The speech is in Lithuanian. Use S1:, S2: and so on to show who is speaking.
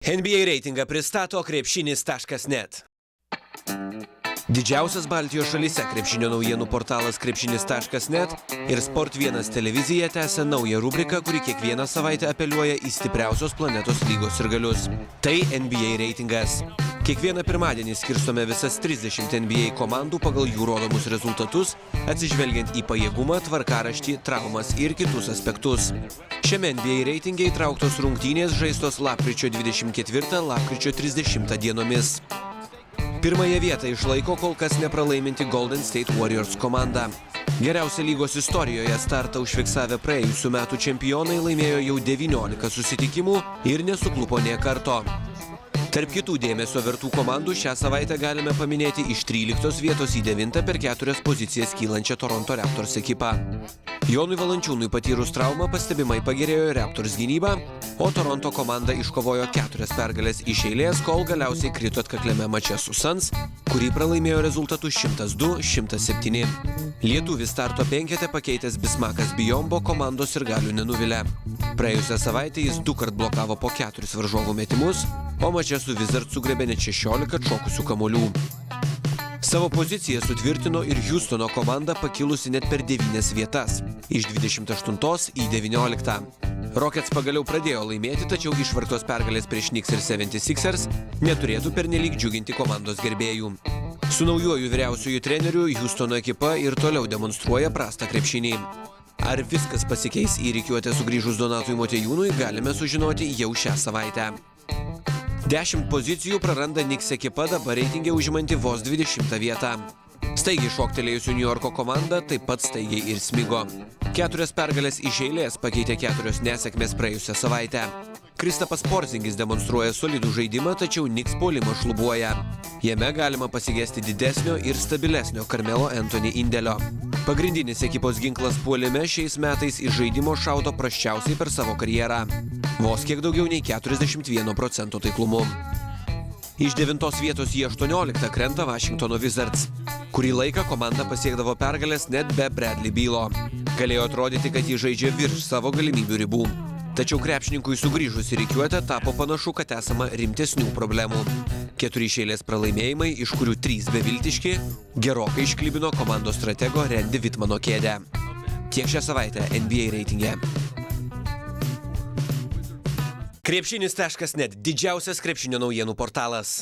S1: NBA reitingą pristato krepšinis.net. Didžiausias Baltijos šalyse krepšinio naujienų portalas krepšinis.net ir Sport1 televizija tęsia naują rubriką, kuri kiekvieną savaitę apeliuoja į stipriausios planetos lygos sirgalius. Tai NBA reitingas. Kiekvieną pirmadienį skirstome visas 30 NBA komandų pagal jų rodomus rezultatus, atsižvelgiant į pajėgumą, tvarkaraštį, traumas ir kitus aspektus. Šiame NBA reitinge įtrauktos rungtynės žaistos lapkričio 24, lapkričio 30 dienomis. Pirmąją vietą išlaiko kol kas nepralaiminti Golden State Warriors komanda. Geriausia lygos istorijoje startą užfiksavę praėjusių metų čempionai laimėjo jau 19 susitikimų ir nesuklupo nė karto. Tarp kitų dėmesio vertų komandų šią savaitę galime paminėti iš 13 vietos į 9 per 4 pozicijas kylančią Toronto Raptors ekipą. Jonui Valančiūnui patyrus traumą pastebimai pagerėjo Raptors gynyba, o Toronto komanda iškovojo 4 pergalės iš eilės, kol galiausiai krito atkakliame mače su Suns, kurį pralaimėjo rezultatu 102-107. Lietuvis starto penkete pakeitęs Bismakas Biyombo komandos sirgalių nenuvilė. Praėjusią savaitę jis 2 kart blokavo po 4 varžovų metimus, o mače su Wizards sugriebė net 16 atšokusių kamuolių. Savo poziciją sutvirtino ir Houstono komanda pakilusi net per 9 vietas, iš 28 į 19. Rockets pagaliau pradėjo laimėti, tačiau išvargtos pergalės prieš Knicks ir 76ers neturėtų pernelyg džiuginti komandos gerbėjų. Su naujuoju vyriausiuoju treneriu Houstono ekipa ir toliau demonstruoja prastą krepšinį. Ar viskas pasikeis į rikiuotę sugrįžus Donatui Motiejūnui, galime sužinoti jau šią savaitę. 10 pozicijų praranda Knicks ekipa, dabar reitinge užimanti vos 20 vietą. Staigiai šoktelėjusių New Yorko komanda taip pat staigiai ir smigo. 4 pergalės iš eilės pakeitė 4 nesėkmės praėjusią savaitę. Kristapas Porzingis demonstruoja solidų žaidimą, tačiau Knicks puolimas šlubuoja. Jame galima pasigesti didesnio ir stabilesnio Carmelo Anthony indėlio. Pagrindinis ekipos ginklas puolime šiais metais iš žaidimo šaudo prasčiausiai per savo karjerą. Vos kiek daugiau nei 41% taiklumu. Iš 9 vietos į 18 krenta Washingtono Wizards. Kurį laiką komanda pasiekdavo pergalės net be Bradley Bealo. Galėjo atrodyti, kad jį žaidžia virš savo galimybių ribų. Tačiau krepšininkui sugrįžus į rikiuotę tapo panašu, kad esama rimtesnių problemų. 4 iš eilės pralaimėjimai, iš kurių 3 beviltiški, gerokai išklibino komandos stratego Randy Wittmano kėdę. Tiek šią savaitę NBA reitinge. Krepšinis.net – didžiausias krepšinio naujienų portalas.